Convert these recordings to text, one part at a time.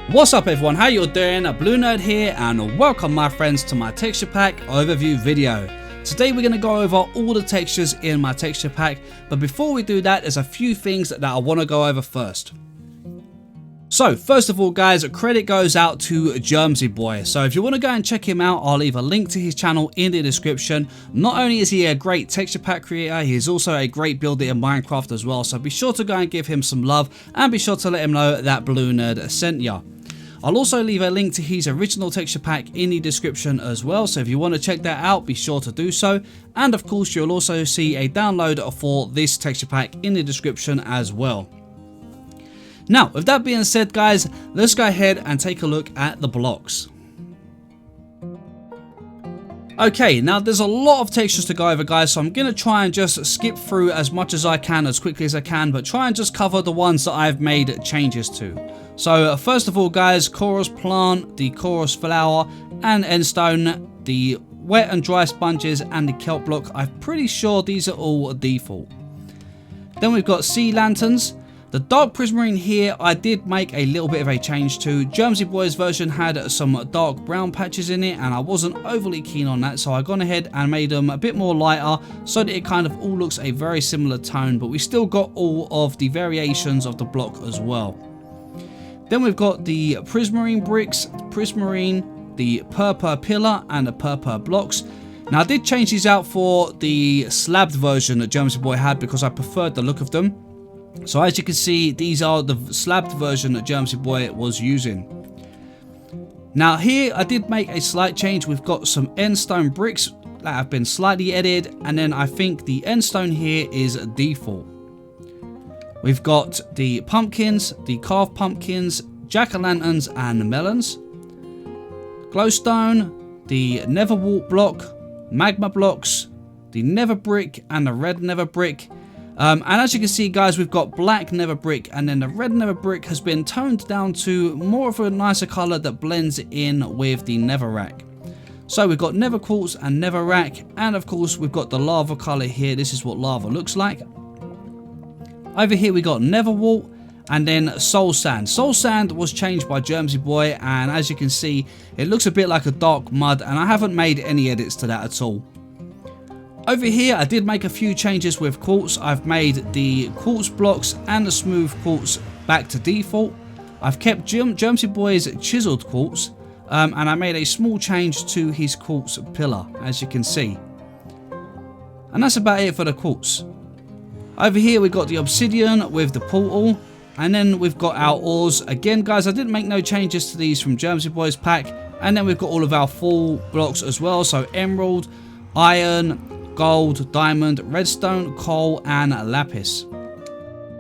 What's up everyone, how you doing? BlueNerd here and welcome my friends to my texture pack overview video. Today we're going to go over all the textures in my texture pack, but before we do that there's a few things that I want to go over first. So first of all guys, credit goes out to JermsyBoys. So if you want to go and check him out, I'll leave a link to his channel in the description. Not only is he a great texture pack creator, he is also a great builder in Minecraft as well. So be sure to go and give him some love and be sure to let him know that BlueNerd sent ya. I'll also leave a link to his original texture pack in the description as well, so if you want to check that out, be sure to do so. And of course, you'll also see a download for this texture pack in the description as well. Now, with that being said guys, let's go ahead and take a look at the blocks. Okay, now there's a lot of textures to go over guys, so I'm going to try and just skip through as much as I can, as quickly as I can, but try and just cover the ones that I've made changes to. So first of all guys, chorus plant, the chorus flower and endstone, the wet and dry sponges and the kelp block, I'm pretty sure these are all default. Then we've got sea lanterns. The dark prismarine here I did make a little bit of a change to. JermsyBoys version had some dark brown patches in it and I wasn't overly keen on that, so I gone ahead and made them a bit more lighter so that it kind of all looks a very similar tone, but we still got all of the variations of the block as well. Then we've got the prismarine bricks, prismarine, the purple pillar and the purple blocks. Now I did change these out for the slabbed version that JermsyBoy had because I preferred the look of them. So as you can see, these are the slabbed version that JermsyBoy was using. Now here I did make a slight change. We've got some endstone bricks that have been slightly edited, and then I think the endstone here is default. We've got the pumpkins, the carved pumpkins, jack-o'-lanterns and melons, glowstone, the nether wart block, magma blocks, the nether brick and the red nether brick. And as you can see guys, we've got black nether brick, and then the red nether brick has been toned down to more of a nicer color that blends in with the netherrack. So we've got nether quartz and netherrack, and of course we've got the lava color here. This is what lava looks like. Over here we got nether wart and then soul sand. Soul sand was changed by JermsyBoy, and as you can see it looks a bit like a dark mud, and I haven't made any edits to that at all. Over here I did make a few changes with quartz. I've made the quartz blocks and the smooth quartz back to default. I've kept JermsyBoy's chiseled quartz, and I made a small change to his quartz pillar, as you can see. And that's about it for the quartz. Over here we got the obsidian with the portal, and then we've got our ores. Again guys, I didn't make no changes to these from JermsyBoy's pack. And then we've got all of our full blocks as well, so emerald, iron, gold, diamond, redstone, coal and lapis.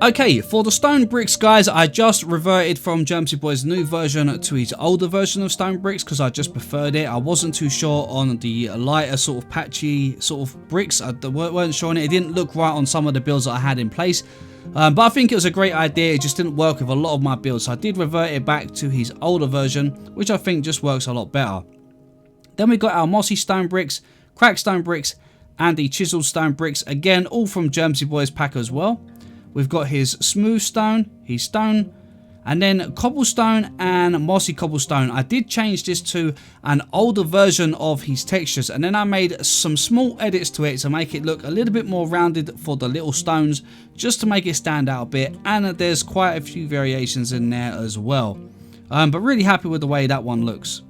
Okay, for the stone bricks guys, I just reverted from JermsyBoy's new version to his older version of stone bricks because I just preferred it. I wasn't too sure on the lighter sort of patchy sort of bricks. I weren't sure on it. It didn't look right on some of the builds that I had in place. But I think it was a great idea. It just didn't work with a lot of my builds, so I did revert it back to his older version, which I think just works a lot better. Then we got our mossy stone bricks, cracked stone bricks and the chiseled stone bricks, again all from JermsyBoy's pack as well. We've got his smooth stone, his stone, and then cobblestone and mossy cobblestone. I did change this to an older version of his textures, and then I made some small edits to it to make it look a little bit more rounded for the little stones, just to make it stand out a bit, and there's quite a few variations in there as well. But really happy with the way that one looks.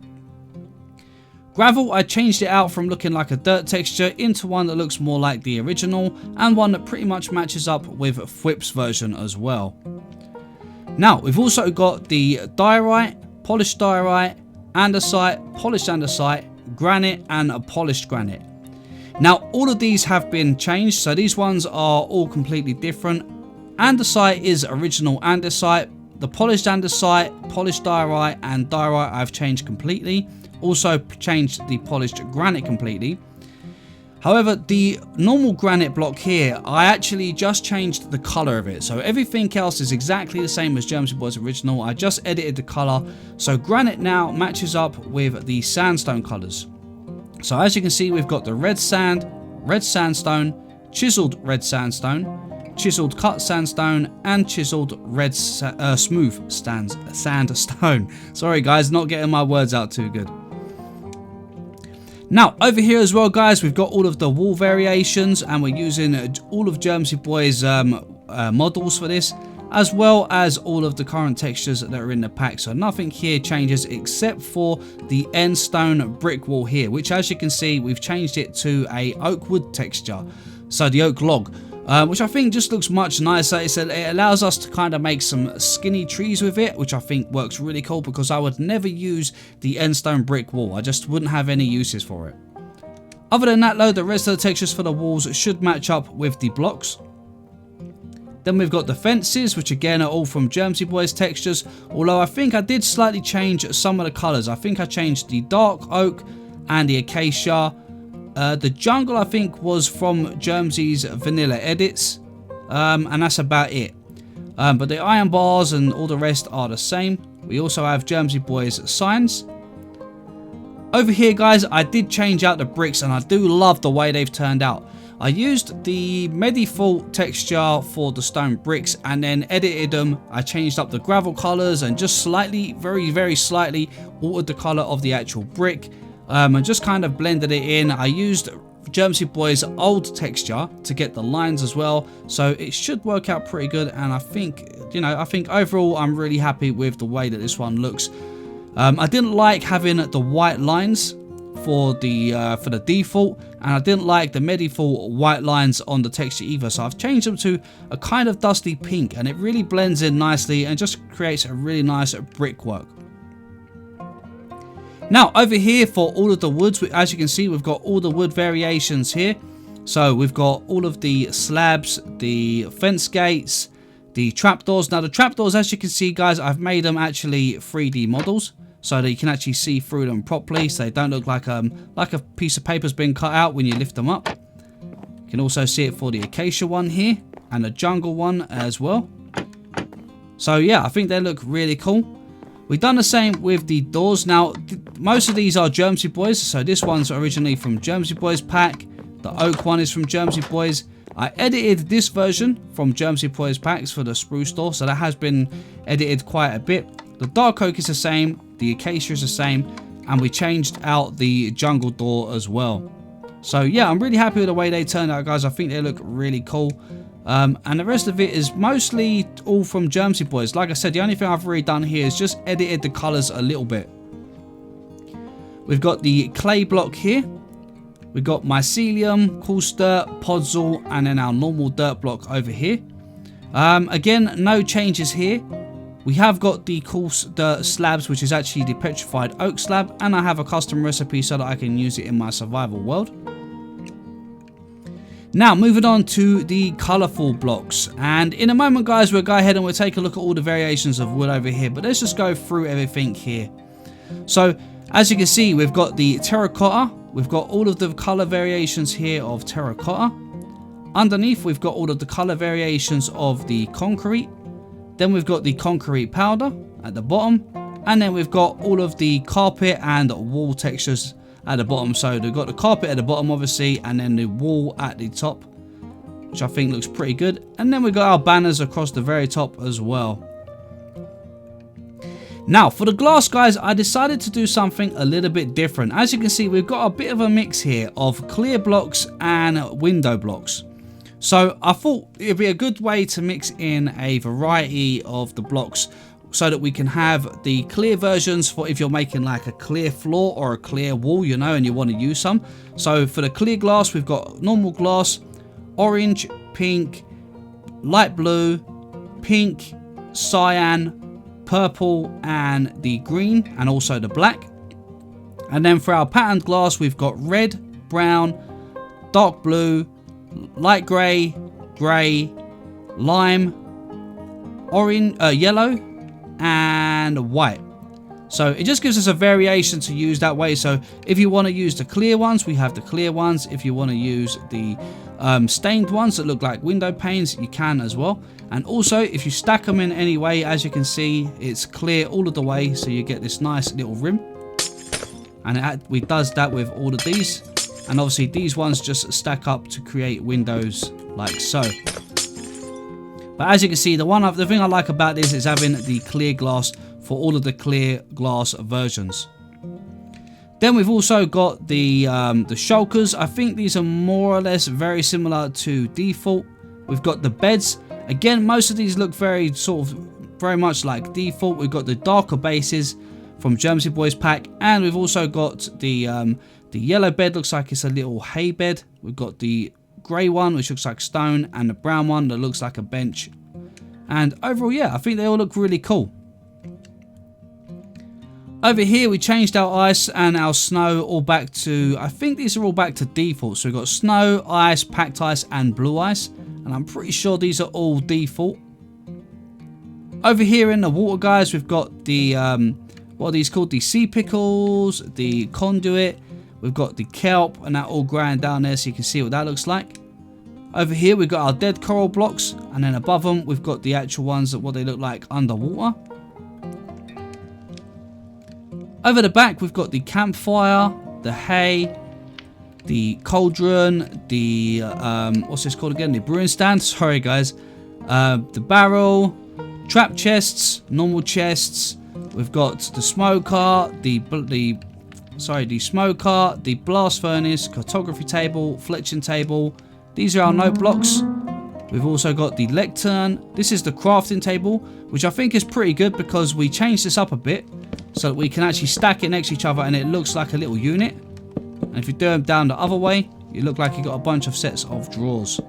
Gravel, I changed it out from looking like a dirt texture into one that looks more like the original, and one that pretty much matches up with Fwip's version as well. Now, we've also got the diorite, polished diorite, andesite, polished andesite, granite and polished granite. Now, all of these have been changed, so these ones are all completely different. Andesite is original andesite. The polished andesite, polished diorite and diorite I've changed completely. Also changed the polished granite completely. However, the normal granite block here, I actually just changed the color of it. So everything else is exactly the same as JermsyBoy's original. I just edited the color. So granite now matches up with the sandstone colors. So as you can see, we've got the red sand, red sandstone, chiseled red sandstone, chiseled cut sandstone, and chiseled red smooth sandstone. Sorry guys, not getting my words out too good. Now over here as well guys, we've got all of the wall variations, and we're using all of JermsyBoys models for this, as well as all of the current textures that are in the pack. So nothing here changes except for the end stone brick wall here, which as you can see we've changed it to a oak wood texture, so the oak log, which I think just looks much nicer. It allows us to kind of make some skinny trees with it, which I think works really cool, because I would never use the end stone brick wall. I just wouldn't have any uses for it. Other than that though, the rest of the textures for the walls should match up with the blocks. Then we've got the fences, which again are all from JermsyBoys textures, although I think I did slightly change some of the colours. I think I changed the dark oak and the acacia. The jungle I think was from Jermsy's vanilla edits, and that's about it. But the iron bars and all the rest are the same. We also have JermsyBoys signs. Over here guys, I did change out the bricks, and I do love the way they've turned out. I used the Medifault texture for the stone bricks and then edited them. I changed up the gravel colors and just slightly, very slightly altered the color of the actual brick, and just kind of blended it in. I used JermsyBoys old texture to get the lines as well, so it should work out pretty good. And I think, I think overall I'm really happy with the way that this one looks. I didn't like having the white lines for the default, and I didn't like the Medifault white lines on the texture either, so I've changed them to a kind of dusty pink, and it really blends in nicely and just creates a really nice brickwork. Now over here for all of the woods, as you can see we've got all the wood variations here. So we've got all of the slabs, the fence gates, the trapdoors. Now the trapdoors, as you can see guys, I've made them actually 3D models, so that you can actually see through them properly, so they don't look like a piece of paper's been cut out when you lift them up. You can also see it for the acacia one here, and the jungle one as well. So yeah, I think they look really cool. We've done the same with the doors. Now, most of these are JermsyBoys, so this one's originally from JermsyBoys pack. The oak one is from JermsyBoys. I edited this version from JermsyBoys packs for the spruce door, so that has been edited quite a bit. The dark oak is the same, the acacia is the same, and we changed out the jungle door as well. So yeah, I'm really happy with the way they turned out guys. I think they look really cool. And the rest of it is mostly all from JermsyBoys. Like I said, the only thing I've really done here is just edited the colours a little bit. We've got the clay block here. We've got mycelium, coarse dirt, podzol, and then our normal dirt block over here. Again, no changes here. We have got the coarse dirt slabs, which is actually the petrified oak slab, and I have a custom recipe so that I can use it in my survival world. Now moving on to the colourful blocks, and in a moment guys we'll go ahead and we'll take a look at all the variations of wood over here, but let's just go through everything here. So as you can see, we've got the terracotta, we've got all of the colour variations here of terracotta. Underneath we've got all of the colour variations of the concrete. Then we've got the concrete powder at the bottom, and then we've got all of the carpet and wall textures at the bottom. So we've got the carpet at the bottom obviously, and then the wall at the top, which I think looks pretty good. And then we've got our banners across the very top as well. Now for the glass guys, I decided to do something a little bit different. As you can see, we've got a bit of a mix here of clear blocks and window blocks. So I thought it'd be a good way to mix in a variety of the blocks so that we can have the clear versions for if you're making like a clear floor or a clear wall, and you want to use some. So for the clear glass, we've got normal glass, orange, pink, light blue, pink, cyan, purple, and the green, and also the black. And then for our patterned glass, we've got red, brown, dark blue, light grey, grey, lime, orange, yellow, and white. So it just gives us a variation to use that way. So if you want to use the clear ones, we have the clear ones. If you want to use the stained ones that look like window panes, you can as well. And also if you stack them in any way, as you can see, it's clear all of the way, so you get this nice little rim. And we does that with all of these. And obviously these ones just stack up to create windows like so. But as you can see, the thing I like about this is having the clear glass for all of the clear glass versions. Then we've also got the shulkers. I think these are more or less very similar to default. We've got the beds. Again, most of these look very much like default. We've got the darker bases from JermsyBoys pack, and we've also got the yellow bed. Looks like it's a little hay bed. We've got the grey one, which looks like stone, and the brown one that looks like a bench. And overall, yeah, I think they all look really cool. Over here, we changed our ice and our snow all back to, I think these are all back to default. So we've got snow, ice, packed ice, and blue ice. And I'm pretty sure these are all default. Over here in the water, guys, we've got the, what are these called? The sea pickles, the conduit. We've got the kelp, and that all ground down there so you can see what that looks like. Over here, we've got our dead coral blocks. And then above them, we've got the actual ones that what they look like underwater. Over the back, we've got the campfire, the hay, the cauldron, the, what's this called again? The brewing stand. Sorry, guys. The barrel, trap chests, normal chests. We've got the smoker, the smoker, the blast furnace, cartography table, fletching table. These are our note blocks. We've also got the lectern. This is the crafting table, which I think is pretty good because we changed this up a bit so that we can actually stack it next to each other and it looks like a little unit. And if you do them down the other way, you look like you've got a bunch of sets of drawers.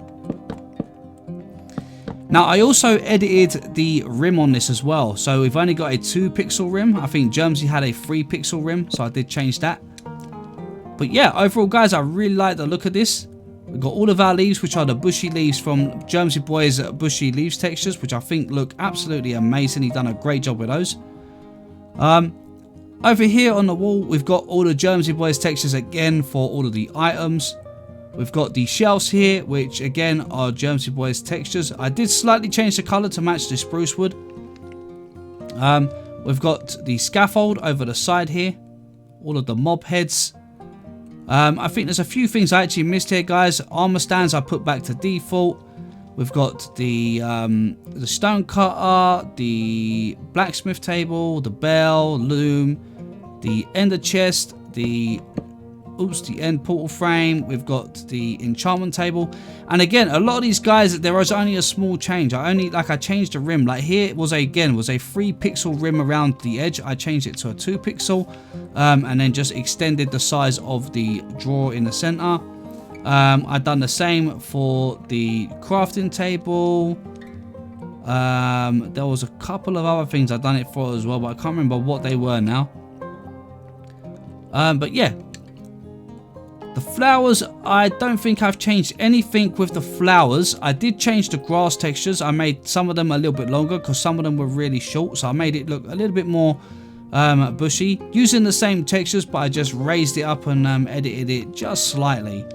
Now, I also edited the rim on this as well. So we've only got a 2 pixel rim. I think Jermsy had a 3 pixel rim, so I did change that. But yeah, overall, guys, I really like the look of this. We've got all of our leaves, which are the bushy leaves from JermsyBoys bushy leaves textures, which I think look absolutely amazing. He's done a great job with those. Over here on the wall, we've got all the JermsyBoys textures again for all of the items. We've got the shelves here, which again are JermsyBoys textures. I did slightly change the color to match the spruce wood. We've got the scaffold over the side here, all of the mob heads. I think there's a few things I actually missed here, guys. Armor stands I put back to default. We've got the stone cutter, the blacksmith table, the bell, loom, the ender chest, the end portal frame. We've got the enchantment table. And again, a lot of these guys, there was only a small change. I changed the rim. Like here it was a 3 pixel rim around the edge. I changed it to a 2 pixel and then just extended the size of the drawer in the center. I've done the same for the crafting table. There was a couple of other things I've done it for as well, but I can't remember what they were now. But yeah, the flowers, I don't think I've changed anything with the flowers. I did change the grass textures. I made some of them a little bit longer because some of them were really short, so I made it look a little bit more bushy using the same textures, but I just raised it up and edited it just slightly.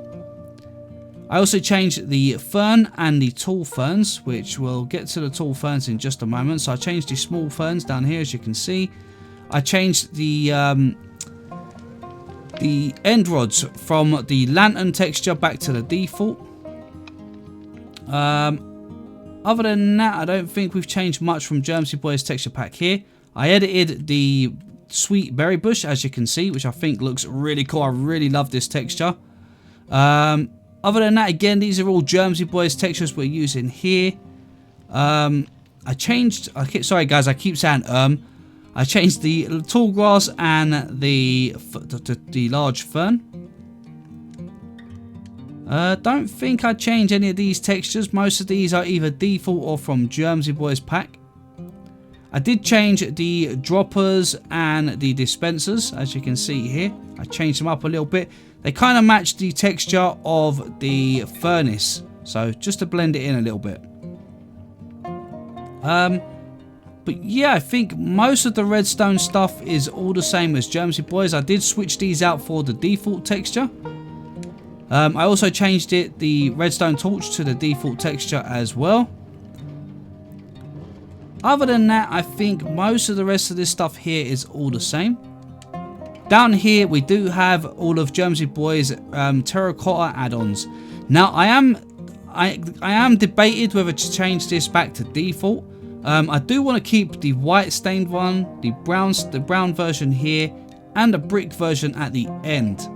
I also changed the fern and the tall ferns, which we'll get to the tall ferns in just a moment. So I changed the small ferns down here, as you can see. I changed the end rods from the lantern texture back to the default. Other than that, I don't think we've changed much from JermsyBoys texture pack here. I edited the sweet berry bush, as you can see, which I think looks really cool. I really love this texture. Other than that, again, these are all JermsyBoys textures we're using here. Sorry guys, I keep saying I changed the tall grass and the large fern. Don't think I changed any of these textures. Most of these are either default or from JermsyBoys pack. I did change the droppers and the dispensers, as you can see here. I changed them up a little bit. They kind of match the texture of the furnace, so just to blend it in a little bit. But yeah, I think most of the redstone stuff is all the same as JermsyBoys. I did switch these out for the default texture. I also changed the redstone torch to the default texture as well. Other than that, I think most of the rest of this stuff here is all the same. Down here, we do have all of JermsyBoys terracotta add-ons. Now, I am debated whether to change this back to default. I do want to keep the white stained one, the brown version here, and the brick version at the end.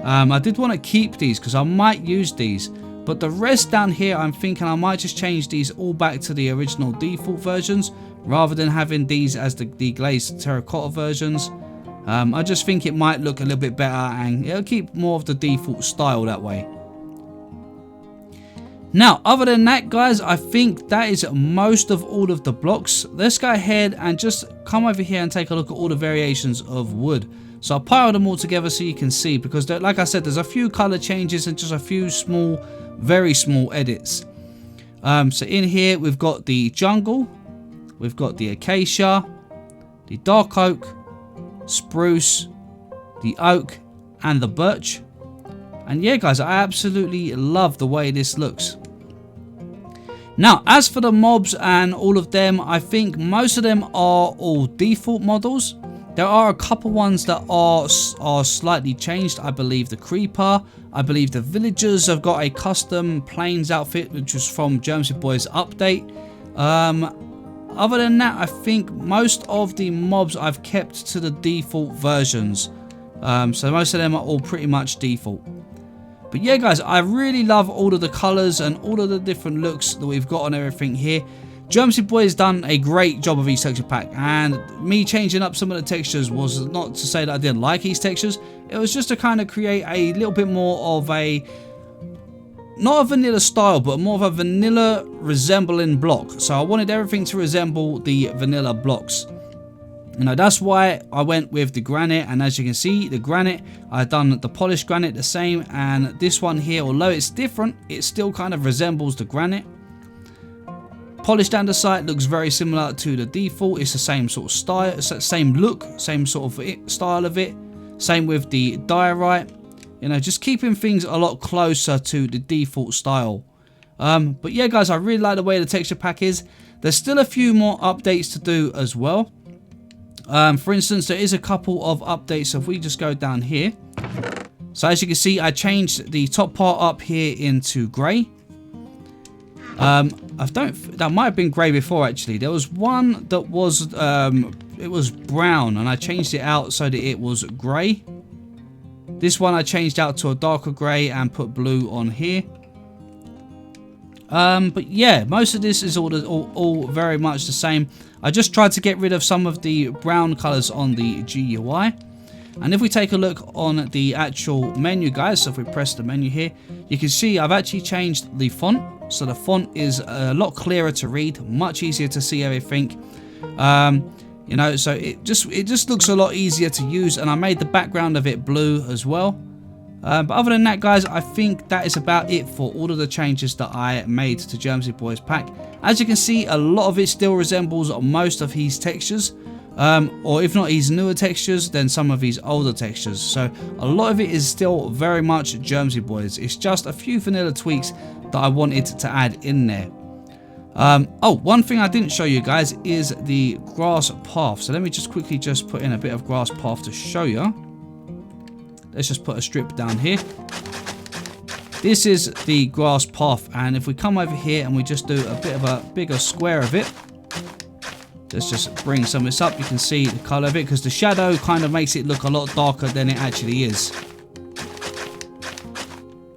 I did want to keep these because I might use these, but the rest down here I'm thinking I might just change these all back to the original default versions rather than having these as the glazed terracotta versions. I just think it might look a little bit better and it'll keep more of the default style that way. Now, other than that, guys, I think that is most of all of the blocks. Let's go ahead and just come over here and take a look at all the variations of wood. So I'll pile them all together so you can see, because like I said, there's a few color changes and just a few small, very small edits. So in here, we've got the jungle, we've got the acacia, the dark oak, spruce, the oak, and the birch. And yeah, guys, I absolutely love the way this looks. Now, as for the mobs and all of them, I think most of them are all default models. There are a couple ones that are slightly changed. I believe the creeper, I believe the villagers have got a custom plains outfit, which was from JermsyBoys update. Other than that, I think most of the mobs I've kept to the default versions. So most of them are all pretty much default. But yeah, guys, I really love all of the colors and all of the different looks that we've got on everything here. JermsyBoys done a great job of each texture pack, and me changing up some of the textures was not to say that I didn't like these textures. It was just to kind of create a little bit more of a, not a vanilla style, but more of a vanilla resembling block. So I wanted everything to resemble the vanilla blocks. You know, that's why I went with the granite, and as you can see, the granite, I've done the polished granite the same, and this one here, although it's different, it still kind of resembles the granite. Polished andesite looks very similar to the default. It's the same sort of style, same look, same sort of style of it. Same with the diorite. You know, just keeping things a lot closer to the default style. But yeah, guys, I really like the way the texture pack is. There's still a few more updates to do as well. For instance, there is a couple of updates. So if we just go down here, so as you can see, I changed the top part up here into grey. That might have been grey before, actually. There was one that was it was brown, and I changed it out so that it was grey. This one I changed out to a darker grey and put blue on here. But yeah, most of this is all very much the same. I just tried to get rid of some of the brown colors on the GUI. And if we take a look on the actual menu, guys, so if we press the menu here, you can see I've actually changed the font. So the font is a lot clearer to read, much easier to see everything. You know, so it just looks a lot easier to use, and I made the background of it blue as well. But other than that, guys, I think that is about it for all of the changes that I made to JermsyBoys pack. As you can see, a lot of it still resembles most of his textures. Or if not his newer textures, then some of his older textures. So a lot of it is still very much JermsyBoys. It's just a few vanilla tweaks that I wanted to add in there. Oh, one thing I didn't show you guys is the grass path. So let me just quickly put in a bit of grass path to show you. Let's just put a strip down here. This is the grass path, and if we come over here and we just do a bit of a bigger square of it, let's just bring some of this up. You can see the color of it, because the shadow kind of makes it look a lot darker than it actually is.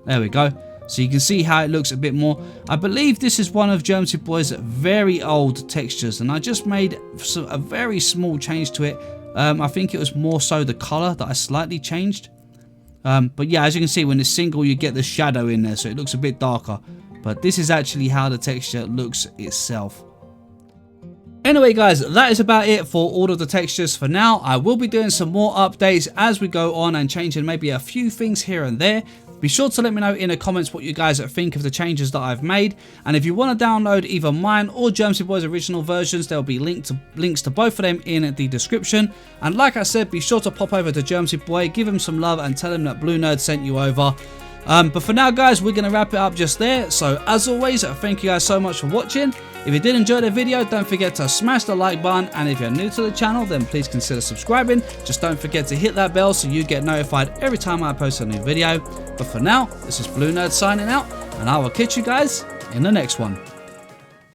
There we go. So you can see how it looks a bit more. I believe this is one of JermsyBoys' very old textures, and I just made a very small change to it. I think it was more so the color that I slightly changed. But yeah, as you can see, when it's single, you get the shadow in there, so it looks a bit darker. But this is actually how the texture looks itself. Anyway, guys, that is about it for all of the textures for now. I will be doing some more updates as we go on and changing maybe a few things here and there. Be sure to let me know in the comments what you guys think of the changes that I've made. And if you want to download either mine or JermsyBoys' original versions, there'll be links to both of them in the description. And like I said, be sure to pop over to JermsyBoy, give him some love and tell him that BlueNerd sent you over. But for now, guys, we're going to wrap it up just there. So as always, thank you guys so much for watching. If you did enjoy the video, don't forget to smash the like button, and if you're new to the channel, then please consider subscribing. Just don't forget to hit that bell so you get notified every time I post a new video. But for now, this is BlueNerd signing out, and I will catch you guys in the next one.